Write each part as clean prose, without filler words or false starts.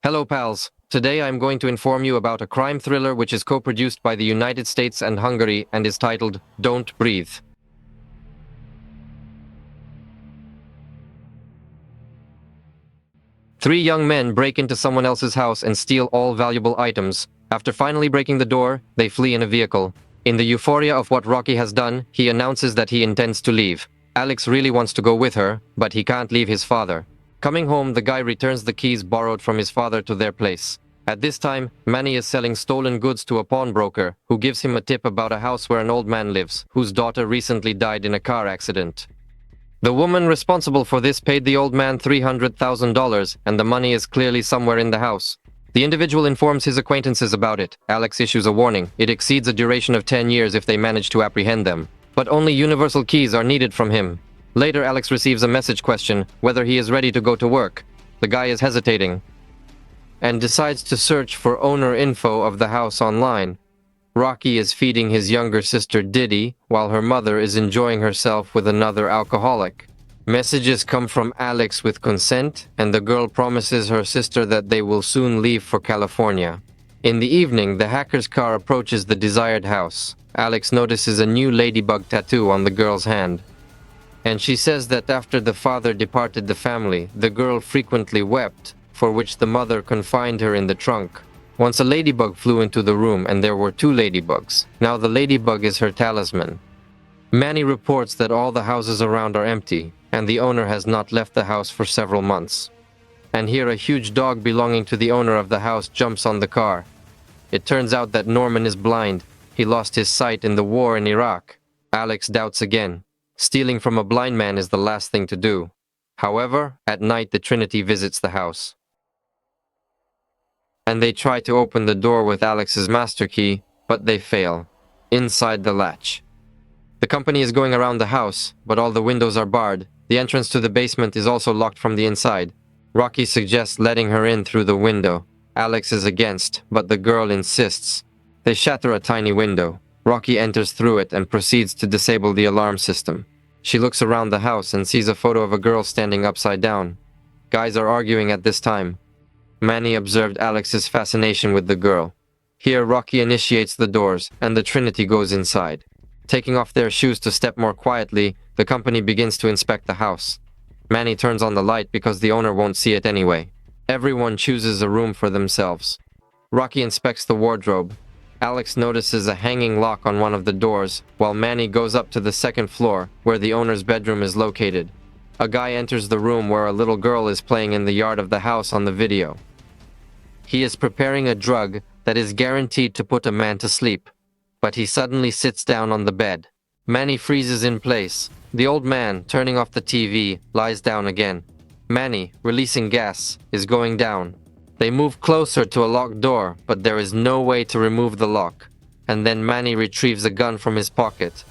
Hello pals, today I'm going to inform you about a crime thriller which is co-produced by the United States and Hungary and is titled Don't Breathe. Three young men break into someone else's house and steal all valuable items. After finally breaking the door, they flee in a vehicle. In the euphoria of what Rocky has done, he announces that he intends to leave. Alex really wants to go with her, but he can't leave his father. Coming home, the guy returns the keys borrowed from his father to their place. At this time, Manny is selling stolen goods to a pawnbroker, who gives him a tip about a house where an old man lives, whose daughter recently died in a car accident. The woman responsible for this paid the old man $300,000, and the money is clearly somewhere in the house. The individual informs his acquaintances about it. Alex issues a warning. It exceeds a duration of 10 years if they manage to apprehend them. But only universal keys are needed from him. Later, Alex receives a message question whether he is ready to go to work. The guy is hesitating and decides to search for owner info of the house online. Rocky is feeding his younger sister Diddy while her mother is enjoying herself with another alcoholic. Messages come from Alex with consent, and the girl promises her sister that they will soon leave for California. In the evening, the hacker's car approaches the desired house. Alex notices a new ladybug tattoo on the girl's hand. And she says that after the father departed the family, the girl frequently wept, for which the mother confined her in the trunk. Once a ladybug flew into the room and there were two ladybugs. Now the ladybug is her talisman. Manny reports that all the houses around are empty, and the owner has not left the house for several months. And here a huge dog belonging to the owner of the house jumps on the car. It turns out that Norman is blind. He lost his sight in the war in Iraq. Alex doubts again. Stealing from a blind man is the last thing to do. However, at night the Trinity visits the house. And they try to open the door with Alex's master key, but they fail. Inside the latch. The company is going around the house, but all the windows are barred. The entrance to the basement is also locked from the inside. Rocky suggests letting her in through the window. Alex is against, but the girl insists. They shatter a tiny window. Rocky enters through it and proceeds to disable the alarm system. She looks around the house and sees a photo of a girl standing upside down. Guys are arguing at this time. Manny observed Alex's fascination with the girl. Here, Rocky initiates the doors, and the Trinity goes inside. Taking off their shoes to step more quietly, the company begins to inspect the house. Manny turns on the light because the owner won't see it anyway. Everyone chooses a room for themselves. Rocky inspects the wardrobe. Alex notices a hanging lock on one of the doors, while Manny goes up to the second floor, where the owner's bedroom is located. A guy enters the room where a little girl is playing in the yard of the house on the video. He is preparing a drug that is guaranteed to put a man to sleep, but he suddenly sits down on the bed. Manny freezes in place. The old man, turning off the TV, lies down again. Manny, releasing gas, is going down. They move closer to a locked door, but there is no way to remove the lock. And then Manny retrieves a gun from his pocket.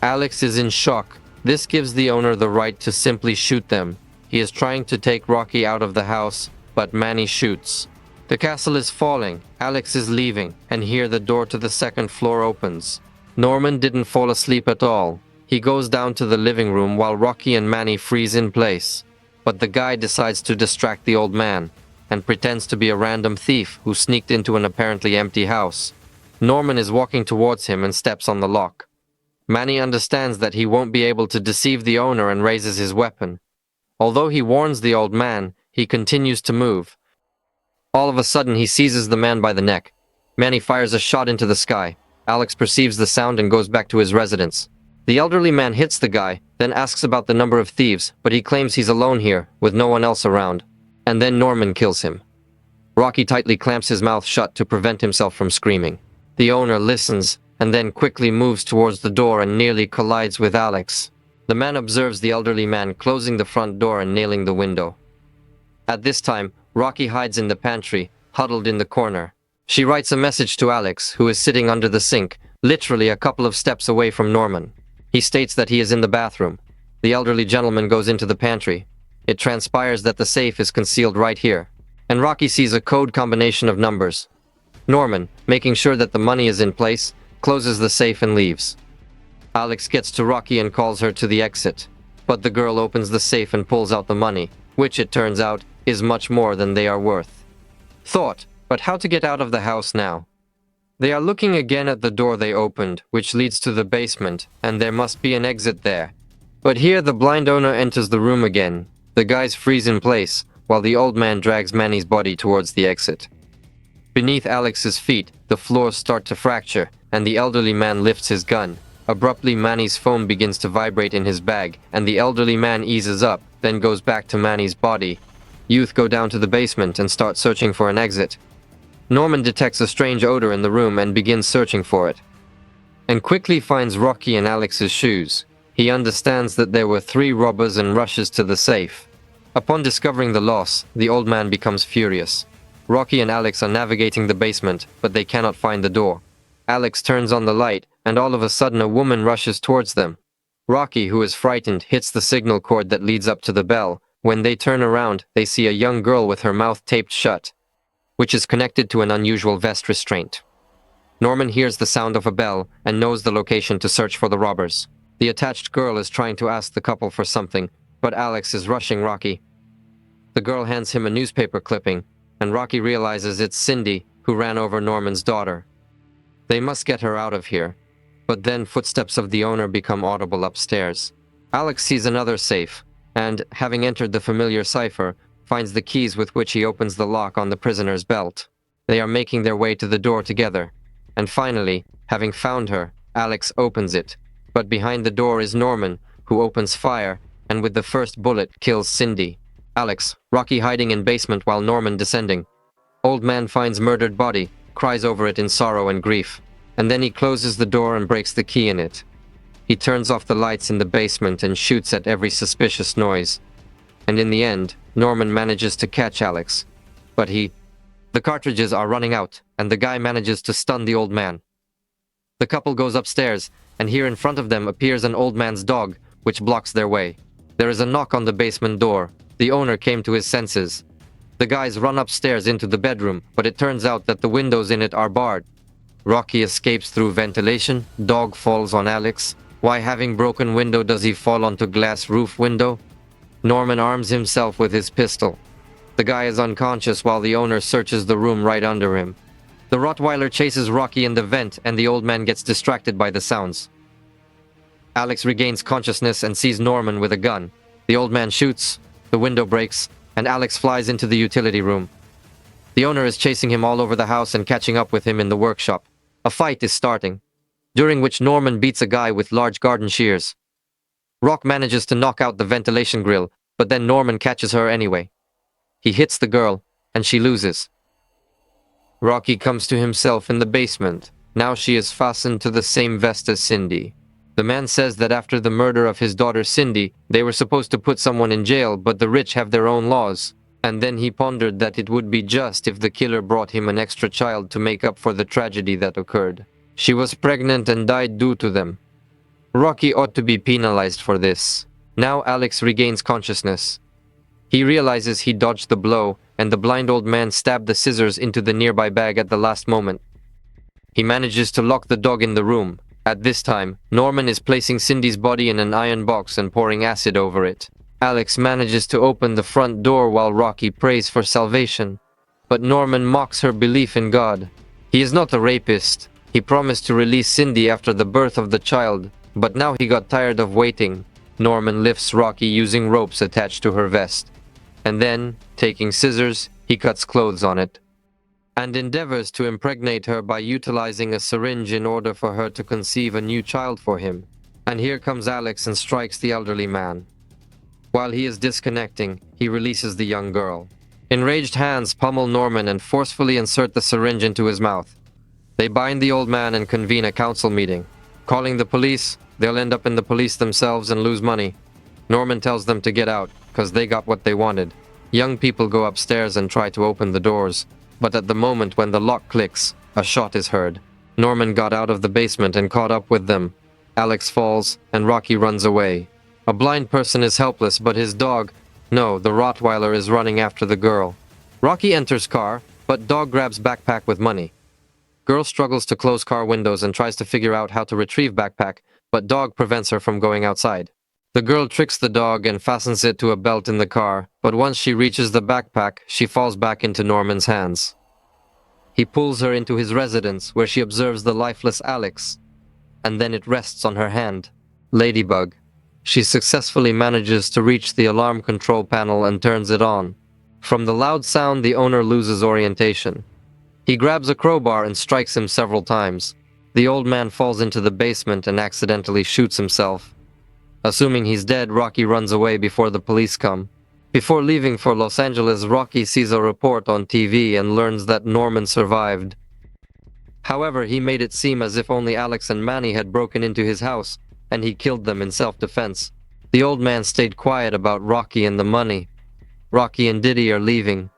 Alex is in shock. This gives the owner the right to simply shoot them. He is trying to take Rocky out of the house, but Manny shoots. The castle is falling. Alex is leaving, and here the door to the second floor opens. Norman didn't fall asleep at all. He goes down to the living room while Rocky and Manny freeze in place. But the guy decides to distract the old man and pretends to be a random thief who sneaked into an apparently empty house. Norman is walking towards him and steps on the lock. Manny understands that he won't be able to deceive the owner and raises his weapon. Although he warns the old man, he continues to move. All of a sudden, he seizes the man by the neck. Manny fires a shot into the sky. Alex perceives the sound and goes back to his residence. The elderly man hits the guy, then asks about the number of thieves, but he claims he's alone here, with no one else around. And then Norman kills him. Rocky tightly clamps his mouth shut to prevent himself from screaming. The owner listens, and then quickly moves towards the door and nearly collides with Alex. The man observes the elderly man closing the front door and nailing the window. At this time, Rocky hides in the pantry, huddled in the corner. She writes a message to Alex, who is sitting under the sink, literally a couple of steps away from Norman. He states that he is in the bathroom. The elderly gentleman goes into the pantry. It transpires that the safe is concealed right here, and Rocky sees a code combination of numbers. Norman, making sure that the money is in place, closes the safe and leaves. Alex gets to Rocky and calls her to the exit, but the girl opens the safe and pulls out the money, which it turns out is much more than they are worth. Thought, but how to get out of the house now? They are looking again at the door they opened, which leads to the basement, and there must be an exit there. But here the blind owner enters the room again. The guys freeze in place, while the old man drags Manny's body towards the exit. Beneath Alex's feet, the floors start to fracture, and the elderly man lifts his gun. Abruptly, Manny's phone begins to vibrate in his bag, and the elderly man eases up, then goes back to Manny's body. Youth go down to the basement and start searching for an exit. Norman detects a strange odor in the room and begins searching for it, and quickly finds Rocky and Alex's shoes. He understands that there were 3 robbers and rushes to the safe. Upon discovering the loss, the old man becomes furious. Rocky and Alex are navigating the basement, but they cannot find the door. Alex turns on the light, and all of a sudden a woman rushes towards them. Rocky, who is frightened, hits the signal cord that leads up to the bell. When they turn around, they see a young girl with her mouth taped shut, which is connected to an unusual vest restraint. Norman hears the sound of a bell and knows the location to search for the robbers. The attached girl is trying to ask the couple for something, but Alex is rushing Rocky. The girl hands him a newspaper clipping, and Rocky realizes it's Cindy, who ran over Norman's daughter. They must get her out of here. But then footsteps of the owner become audible upstairs. Alex sees another safe, and, having entered the familiar cipher, finds the keys with which he opens the lock on the prisoner's belt. They are making their way to the door together. And finally, having found her, Alex opens it. But behind the door is Norman, who opens fire, and with the first bullet kills Cindy. Alex, Rocky hiding in basement while Norman descending. Old man finds murdered body, cries over it in sorrow and grief. And then he closes the door and breaks the key in it. He turns off the lights in the basement and shoots at every suspicious noise. And in the end, Norman manages to catch Alex. But the cartridges are running out, and the guy manages to stun the old man. The couple goes upstairs, and here in front of them appears an old man's dog, which blocks their way. There is a knock on the basement door. The owner came to his senses. The guys run upstairs into the bedroom, but it turns out that the windows in it are barred. Rocky escapes through ventilation. Dog falls on Alex. Why, having broken window, does he fall onto glass roof window? Norman arms himself with his pistol. The guy is unconscious while the owner searches the room right under him. The Rottweiler chases Rocky in the vent, and the old man gets distracted by the sounds. Alex regains consciousness and sees Norman with a gun. The old man shoots, the window breaks, and Alex flies into the utility room. The owner is chasing him all over the house and catching up with him in the workshop. A fight is starting, during which Norman beats a guy with large garden shears. Rock manages to knock out the ventilation grill, but then Norman catches her anyway. He hits the girl, and she loses. Rocky comes to himself in the basement. Now she is fastened to the same vest as Cindy. The man says that after the murder of his daughter Cindy, they were supposed to put someone in jail, but the rich have their own laws. And then he pondered that it would be just if the killer brought him an extra child to make up for the tragedy that occurred. She was pregnant and died due to them. Rocky ought to be penalized for this. Now Alex regains consciousness. He realizes he dodged the blow, and the blind old man stabbed the scissors into the nearby bag at the last moment. He manages to lock the dog in the room. At this time, Norman is placing Cindy's body in an iron box and pouring acid over it. Alex manages to open the front door while Rocky prays for salvation. But Norman mocks her belief in God. He is not a rapist. He promised to release Cindy after the birth of the child, but now he got tired of waiting. Norman lifts Rocky using ropes attached to her vest. And then, taking scissors, he cuts clothes on it, and endeavors to impregnate her by utilizing a syringe in order for her to conceive a new child for him. And here comes Alex and strikes the elderly man. While he is disconnecting, he releases the young girl. Enraged hands pummel Norman and forcefully insert the syringe into his mouth. They bind the old man and convene a council meeting. Calling the police, they'll end up in the police themselves and lose money. Norman tells them to get out, because they got what they wanted. Young people go upstairs and try to open the doors, but at the moment when the lock clicks, a shot is heard. Norman got out of the basement and caught up with them. Alex falls, and Rocky runs away. A blind person is helpless, but his dog, no, the Rottweiler, is running after the girl. Rocky enters car, but dog grabs backpack with money. Girl struggles to close car windows and tries to figure out how to retrieve backpack, but dog prevents her from going outside. The girl tricks the dog and fastens it to a belt in the car, but once she reaches the backpack, she falls back into Norman's hands. He pulls her into his residence, where she observes the lifeless Alex, and then it rests on her hand. Ladybug. She successfully manages to reach the alarm control panel and turns it on. From the loud sound, the owner loses orientation. He grabs a crowbar and strikes him several times. The old man falls into the basement and accidentally shoots himself. Assuming he's dead, Rocky runs away before the police come. Before leaving for Los Angeles, Rocky sees a report on TV and learns that Norman survived. However, he made it seem as if only Alex and Manny had broken into his house, and he killed them in self-defense. The old man stayed quiet about Rocky and the money. Rocky and Diddy are leaving.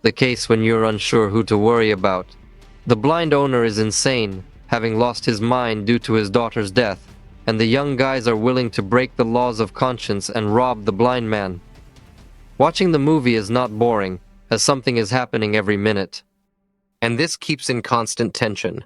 The case when you're unsure who to worry about. The blind owner is insane, having lost his mind due to his daughter's death, and the young guys are willing to break the laws of conscience and rob the blind man. Watching the movie is not boring, as something is happening every minute. And this keeps in constant tension.